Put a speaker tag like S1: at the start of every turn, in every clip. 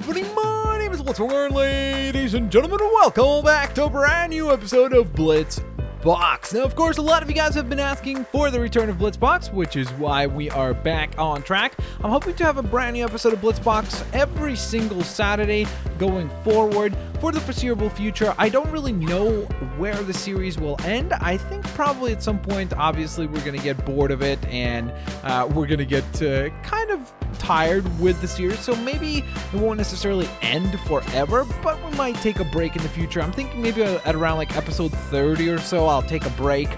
S1: everybody, my name is Blitzwinger, ladies and gentlemen, welcome back to a brand new episode of Blitz Box. Now, of course, a lot of you guys have been asking for the return of Blitz Box, which is why we are back on track. I'm hoping to have a brand new episode of Blitz Box every single Saturday going forward for the foreseeable future. I don't really know where the series will end. I think probably at some point, obviously, we're going to get bored of it and we're going to get kind of tired with the series, so maybe it won't necessarily end forever, but we might take a break in the future. I'm thinking maybe at around like episode 30 or so, I'll take a break.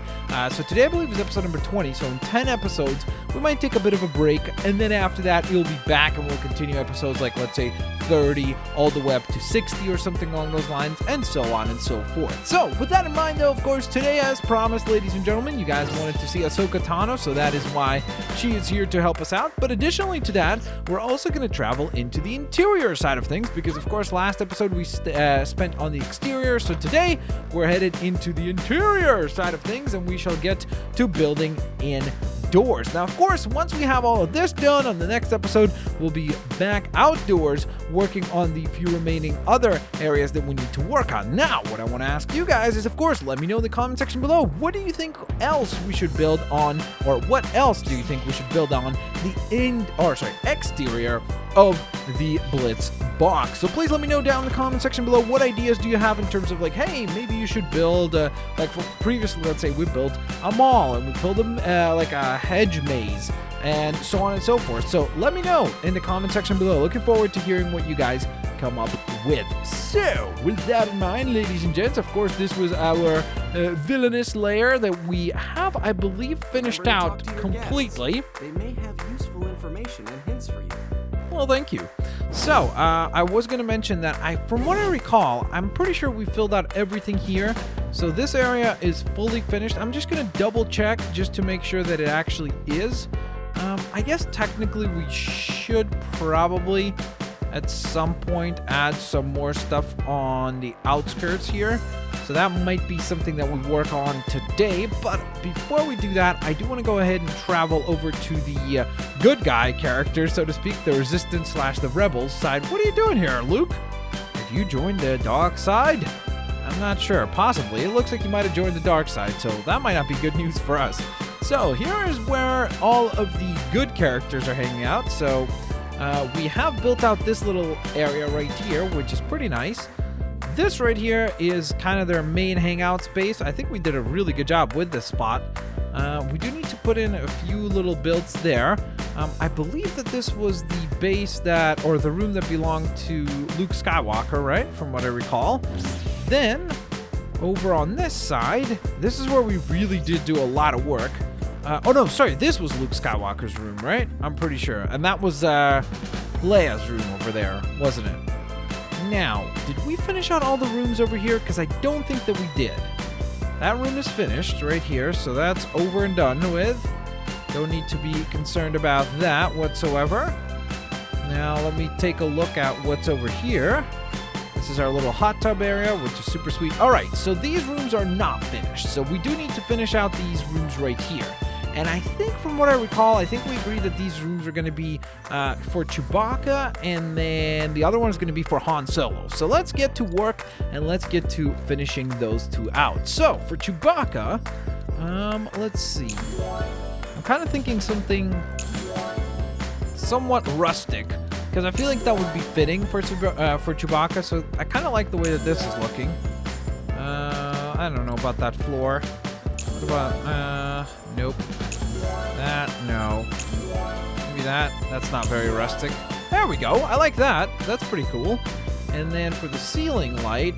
S1: So today I believe is episode number 20, so in 10 episodes, we might take a bit of a break, and then after that, we'll be back and we'll continue episodes like, let's say, 30 all the way up to 60 or something along those lines, and so on and so forth. So with that in mind, though, of course, today, as promised, ladies and gentlemen, you guys wanted to see Ahsoka Tano, so that is why she is here to help us out. But additionally to that, we're also going to travel into the interior side of things, because of course last episode we spent on the exterior, so today we're headed into the interior side of things, and we shall get to building indoors. Now, of course, once we have all of this done, on the next episode we'll be back outdoors working on the few remaining other areas that we need to work on. Now, what I want to ask you guys is, of course, let me know in the comment section below, what do you think else we should build on, or what else do you think we should build on the exterior of the Blitz Box? So please let me know down in the comment section below, what ideas do you have in terms of like, hey, maybe you should build like previously, let's say we built a mall and we built like a hedge maze and so on and so forth. So let me know in the comment section below. Looking forward to hearing what you guys come up with. So with that in mind, ladies and gents, of course, this was our villainous lair that we have, I believe, finished out completely.
S2: They may have useful information and hints for you.
S1: Well, thank you. So, I was going to mention that from what I recall, I'm pretty sure we filled out everything here. So this area is fully finished. I'm just going to double check just to make sure that it actually is. I guess technically we should probably at some point add some more stuff on the outskirts here. So that might be something that we work on today. But before we do that, I do want to go ahead and travel over to the good guy character, so to speak, the Resistance / the Rebels side. What are you doing here, Luke? Have you joined the dark side? I'm not sure. Possibly. It looks like you might have joined the dark side, so that might not be good news for us. So here is where all of the good characters are hanging out. So we have built out this little area right here, which is pretty nice. This right here is kind of their main hangout space. I think we did a really good job with this spot. We do need to put in a few little builds there. I believe that this was the base or the room that belonged to Luke Skywalker, right? From what I recall. Then, over on this side, this is where we really did do a lot of work. Oh no, sorry, this was Luke Skywalker's room, right? I'm pretty sure. And that was Leia's room over there, wasn't it? Now, did we finish out all the rooms over here? Because I don't think that we did. That room is finished right here, so that's over and done with. Don't need to be concerned about that whatsoever. Now, let me take a look at what's over here. This is our little hot tub area, which is super sweet. All right, so these rooms are not finished, so we do need to finish out these rooms right here. And I think from what I recall, I think we agreed that these rooms are going to be for Chewbacca, and then the other one is going to be for Han Solo. So let's get to work, and let's get to finishing those two out. So for Chewbacca, let's see. I'm kind of thinking something somewhat rustic, because I feel like that would be fitting for Chewbacca. So I kind of like the way that this is looking. I don't know about that floor. What about, nope. That, no. Maybe that's not very rustic. There we go, I like that. That's pretty cool. And then for the ceiling light,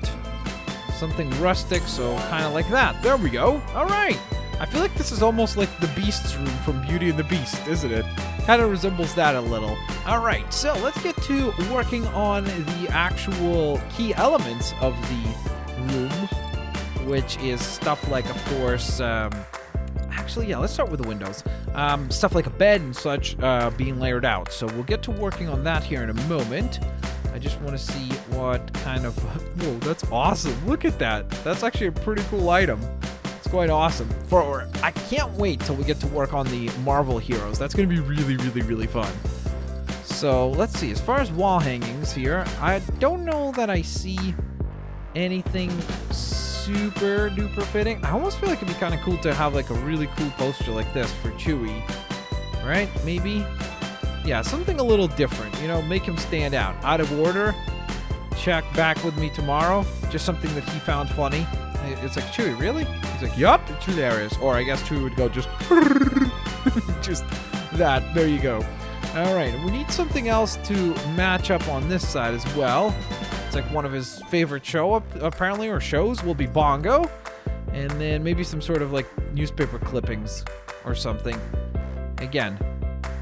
S1: something rustic, so kind of like that. There we go, all right. I feel like this is almost like the Beast's room from Beauty and the Beast, isn't it? Kind of resembles that a little. All right, so let's get to working on the actual key elements of the room, which is stuff like, of course, actually, yeah, let's start with the windows. Stuff like a bed and such being layered out. So we'll get to working on that here in a moment. I just want to see what kind of... Whoa, that's awesome. Look at that. That's actually a pretty cool item. It's quite awesome. I can't wait till we get to work on the Marvel heroes. That's going to be really, really, really fun. So let's see. As far as wall hangings here, I don't know that I see anything super duper fitting. I almost feel like it'd be kind of cool to have like a really cool poster like this for Chewie, right? Maybe, yeah, something a little different. You know, make him stand out. Out of order. Check back with me tomorrow. Just something that he found funny. It's like, Chewie, really? He's like, yup, it's hilarious. Or I guess Chewie would go just just that. There you go. All right, we need something else to match up on this side as well. It's like one of his favorite apparently, or shows will be Bongo. And then maybe some sort of like newspaper clippings or something. Again,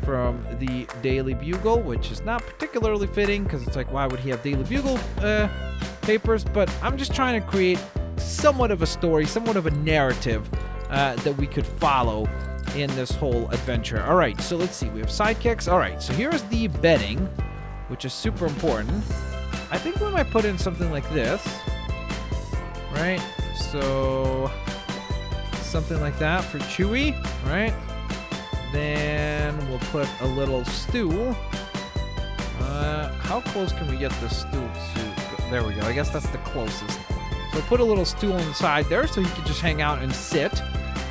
S1: from the Daily Bugle, which is not particularly fitting because it's like, why would he have Daily Bugle papers? But I'm just trying to create somewhat of a story, somewhat of a narrative that we could follow in this whole adventure. All right, so let's see. We have sidekicks. All right, so here's the bedding, which is super important. I think we might put in something like this, right? So something like that for Chewie, right? Then we'll put a little stool. How close can we get this stool to? There we go. I guess that's the closest. So put a little stool on the side there so he can just hang out and sit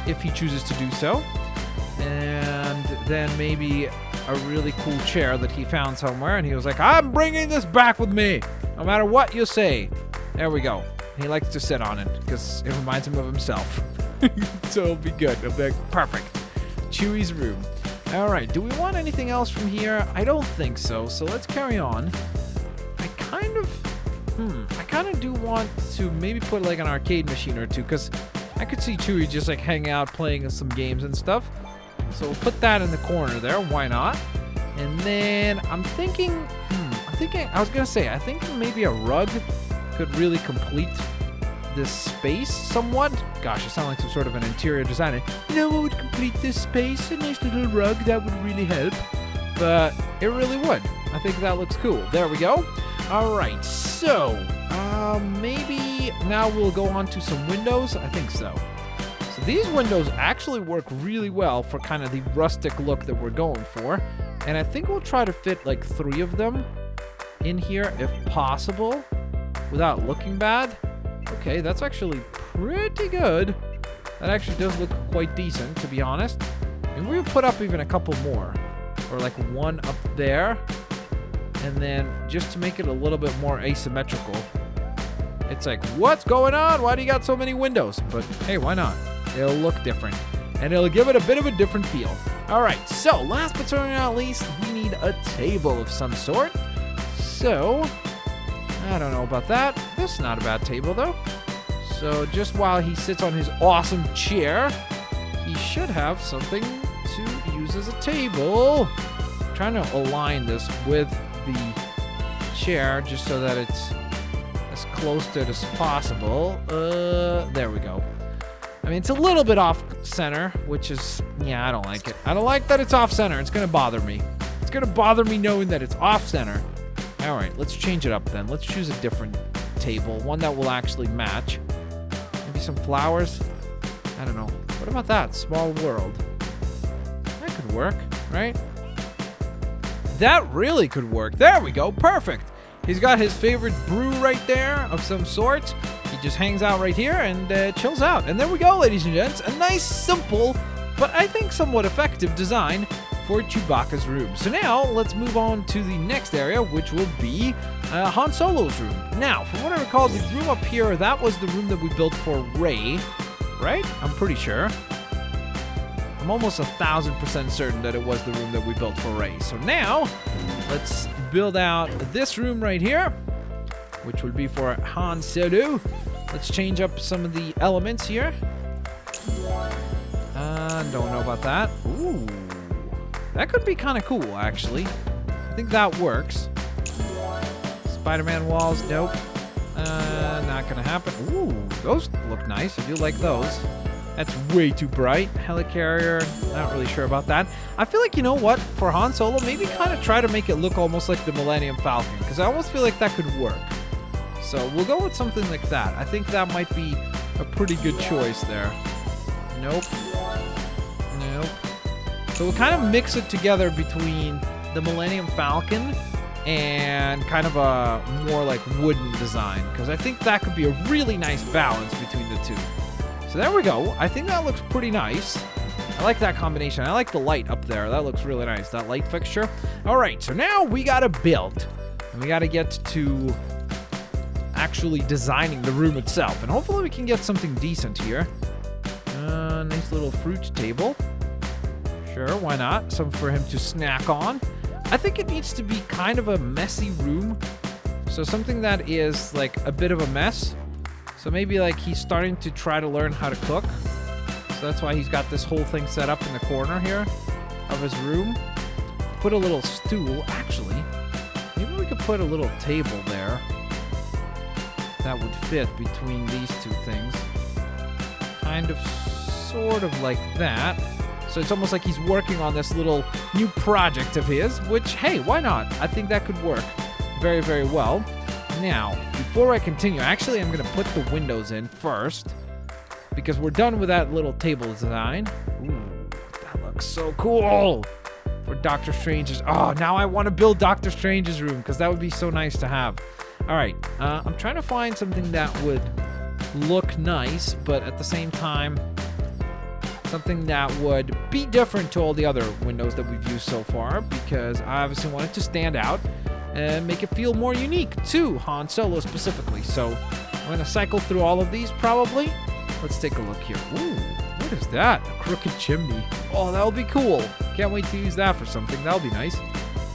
S1: if he chooses to do so. And then maybe a really cool chair that he found somewhere, and he was like, I'm bringing this back with me, no matter what you say. There we go. He likes to sit on it because it reminds him of himself. So it'll be good. It'll be like, perfect. Chewie's room. All right, do we want anything else from here? I don't think so, so let's carry on. I kind of do want to maybe put like an arcade machine or two, because I could see Chewie just like hanging out playing some games and stuff. So we'll put that in the corner there. Why not? And then I'm thinking, I was going to say, I think maybe a rug could really complete this space somewhat. Gosh, I sound like some sort of an interior designer. You know what would complete this space? A nice little rug, that would really help. But it really would. I think that looks cool. There we go. All right, so maybe now we'll go on to some windows. I think so. So these windows actually work really well for kind of the rustic look that we're going for. And I think we'll try to fit like 3 of them in here if possible without looking bad. Okay, that's actually pretty good. That actually does look quite decent, to be honest. And we'll put up even a couple more. Or like one up there. And then just to make it a little bit more asymmetrical. It's like, what's going on? Why do you got so many windows? But hey, why not? It'll look different. And it'll give it a bit of a different feel. All right, so last but certainly not least, we need a table of some sort. So, I don't know about that. This is not a bad table, though. So just while he sits on his awesome chair, he should have something to use as a table. I'm trying to align this with the chair just so that it's as close to it as possible. There we go. I mean, it's a little bit off center, which is, yeah, I don't like it. I don't like that it's off center. It's going to bother me. It's going to bother me knowing that it's off center. All right, let's change it up then. Let's choose a different table, one that will actually match. Maybe some flowers. I don't know. What about that? Small world. That could work, right? That really could work. There we go. Perfect. He's got his favorite brew right there of some sort. He just hangs out right here and chills out. And there we go, ladies and gents. A nice, simple, but I think somewhat effective design for Chewbacca's room. So now let's move on to the next area, which will be Han Solo's room. Now, from what I recall, the room up here, that was the room that we built for Rey, right? I'm pretty sure. I'm almost 1,000% certain that it was the room that we built for Rey. So now, let's build out this room right here, which will be for Han Solo. Let's change up some of the elements here. Don't know about that. Ooh. That could be kind of cool, actually. I think that works. Spider-Man walls, nope. Not gonna happen. Ooh, those look nice. I do like those. That's way too bright. Helicarrier, not really sure about that. I feel like, you know what? For Han Solo, maybe kind of try to make it look almost like the Millennium Falcon, because I almost feel like that could work. So we'll go with something like that. I think that might be a pretty good choice there. Nope. Nope. So we'll kind of mix it together between the Millennium Falcon and kind of a more like wooden design, because I think that could be a really nice balance between the two. So there we go. I think that looks pretty nice. I like that combination. I like the light up there. That looks really nice, that light fixture. All right, so now we gotta build. And we gotta get to actually designing the room itself. And hopefully we can get something decent here. Nice little fruit table. Sure, why not? Something for him to snack on. I think it needs to be kind of a messy room. So something that is like a bit of a mess. So maybe like he's starting to try to learn how to cook. So that's why he's got this whole thing set up in the corner here of his room. Put a little stool. Actually, maybe we could put a little table there. That would fit between these two things. Kind of, sort of like that. So it's almost like he's working on this little new project of his, which, hey, why not? I think that could work very, very well. Now, before I continue, actually, I'm going to put the windows in first, because we're done with that little table design. Ooh, that looks so cool for Doctor Strange's. Oh, now I want to build Doctor Strange's room, because that would be so nice to have. All right, I'm trying to find something that would look nice, but at the same time, something that would be different to all the other windows that we've used so far, because I obviously want it to stand out and make it feel more unique to Han Solo specifically. So I'm going to cycle through all of these probably. Let's take a look here. Ooh, what is that? A crooked chimney. Oh, that'll be cool. Can't wait to use that for something. That'll be nice.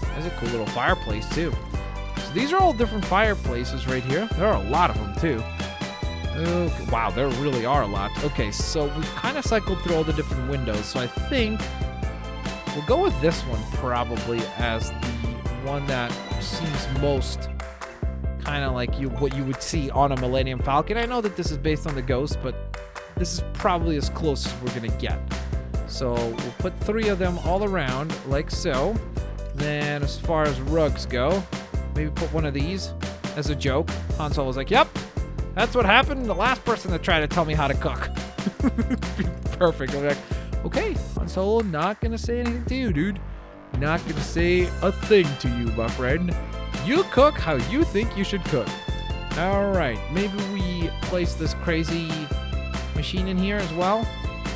S1: That's a cool little fireplace too. So these are all different fireplaces right here. There are a lot of them too. Okay, wow, there really are a lot. Okay, so we've kind of cycled through all the different windows, so I think we'll go with this one probably as the one that seems most kind of like what you would see on a Millennium Falcon. I know that this is based on the Ghost, but this is probably as close as we're going to get. So we'll put 3 of them all around, like so. Then as far as rugs go, maybe put one of these as a joke. Han Solo was like, yep. That's what happened. The last person that tried to tell me how to cook. Perfect. I'm like, okay, Han Solo, not gonna say anything to you, dude. Not gonna say a thing to you, my friend. You cook how you think you should cook. All right, maybe we place this crazy machine in here as well.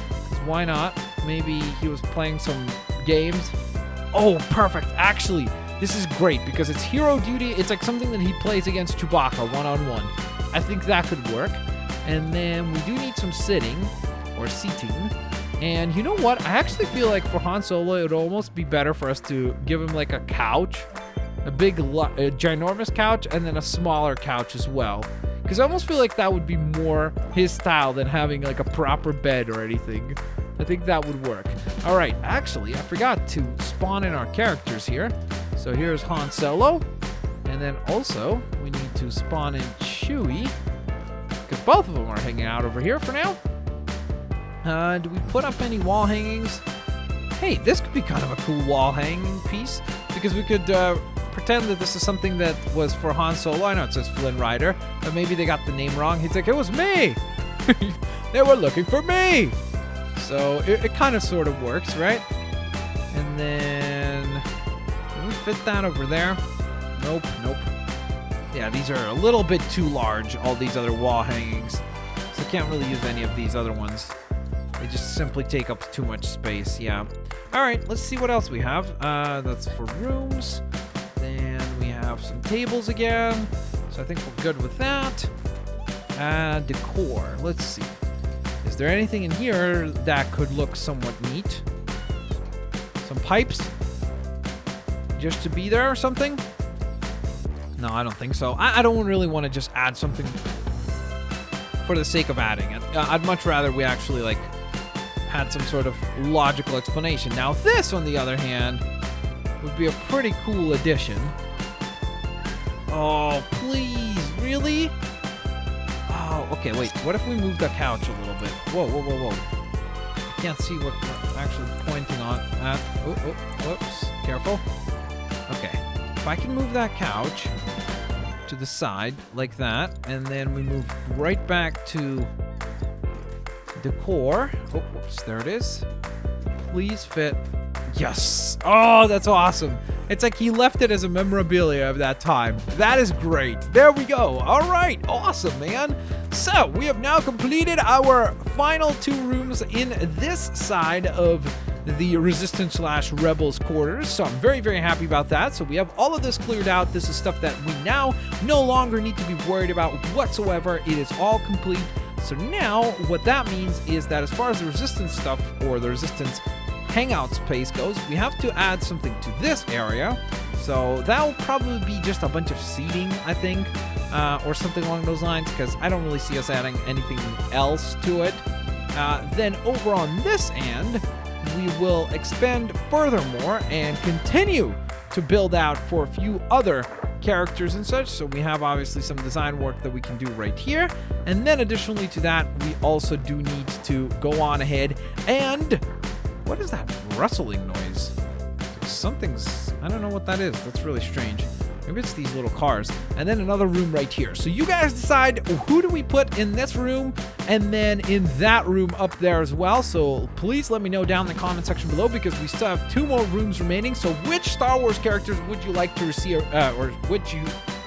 S1: 'Cause why not? Maybe he was playing some games. Oh, perfect. Actually, this is great because it's hero duty. It's like something that he plays against Chewbacca one-on-one. I think that could work. And then we do need some sitting or seating. And you know what? I actually feel like for Han Solo, it would almost be better for us to give him like a couch, a big, ginormous couch, and then a smaller couch as well. Because I almost feel like that would be more his style than having like a proper bed or anything. I think that would work. All right, actually, I forgot to spawn in our characters here. So here's Han Solo. And then also, we need to spawn in Chewie, because both of them are hanging out over here for now. Do we put up any wall hangings? Hey, this could be kind of a cool wall hanging piece, because we could pretend that this is something that was for Han Solo. I know it says Flynn Rider, but maybe they got the name wrong. He's like, it was me! They were looking for me! So it kind of sort of works, right? And then, can we fit that over there? Nope. Yeah, these are a little bit too large, all these other wall hangings. So I can't really use any of these other ones. They just simply take up too much space, yeah. All right, let's see what else we have. That's for rooms. Then we have some tables again. So I think we're good with that. Decor, let's see. Is there anything in here that could look somewhat neat? Some pipes? Just to be there or something? No, I don't think so. I don't really want to just add something for the sake of adding it. I'd much rather we actually like had some sort of logical explanation. Now this, on the other hand, would be a pretty cool addition. Oh, please, really? Oh, okay, wait. What if we move the couch a little bit? Whoa. I can't see what I'm actually pointing on at. Whoops. Careful. Okay. If I can move that couch to the side like that, and then we move right back to decor. Oh, whoops, there it is. Please fit. Yes. Oh, that's awesome. It's like he left it as a memorabilia of that time. That is great. There we go. All right. Awesome, man. So we have now completed our final 2 rooms in this side of the Resistance / Rebels quarters. So I'm very, very happy about that. So we have all of this cleared out. This is stuff that we now no longer need to be worried about whatsoever. It is all complete. So now what that means is that as far as the Resistance stuff or the Resistance hangout space goes, we have to add something to this area. So that will probably be just a bunch of seating, I think, or something along those lines, because I don't really see us adding anything else to it. Then over on this end, we will expand furthermore and continue to build out for a few other characters and such. So we have obviously some design work that we can do right here. And then additionally to that, we also do need to go on ahead and... What is that rustling noise? Something's... I don't know what that is. That's really strange. Maybe it's these little cars. And then another room right here. So you guys decide who do we put in this room and then in that room up there as well. So please let me know down in the comment section below, because we still have 2 more rooms remaining. So which Star Wars characters would you like to receive,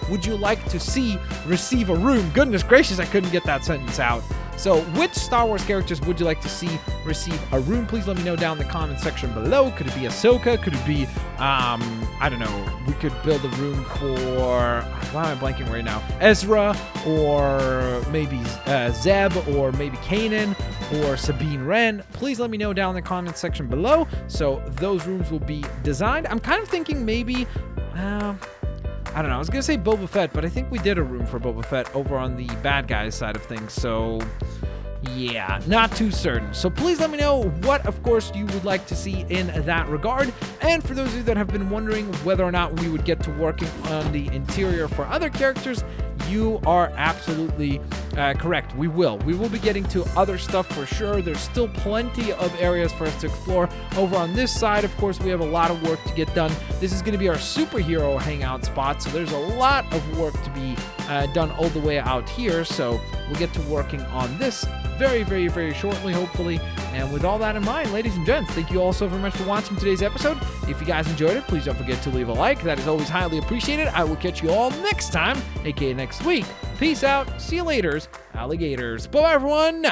S1: would you like to see receive a room? Goodness gracious, I couldn't get that sentence out. So which Star Wars characters would you like to see receive a room? Please let me know down in the comment section below. Could it be Ahsoka? Could it be, I don't know, we could build a room for, why am I blanking right now? Ezra, or maybe Zeb, or maybe Kanan, or Sabine Wren. Please let me know down in the comment section below. So those rooms will be designed. I'm kind of thinking maybe, I don't know, I was going to say Boba Fett, but I think we did a room for Boba Fett over on the bad guys side of things, so yeah, not too certain. So please let me know what, of course, you would like to see in that regard. And for those of you that have been wondering whether or not we would get to working on the interior for other characters, you are absolutely correct. We will be getting to other stuff for sure. There's still plenty of areas for us to explore. Over on this side, of course, we have a lot of work to get done. This is going to be our superhero hangout spot, so there's a lot of work to be done all the way out here. So we'll get to working on this very, very, very shortly, hopefully. And with all that in mind, ladies and gents, thank you all so very much for watching today's episode. If you guys enjoyed it, please don't forget to leave a like. That is always highly appreciated. I will catch you all next time, aka next week. Peace out. See you laters, alligators. Bye, everyone.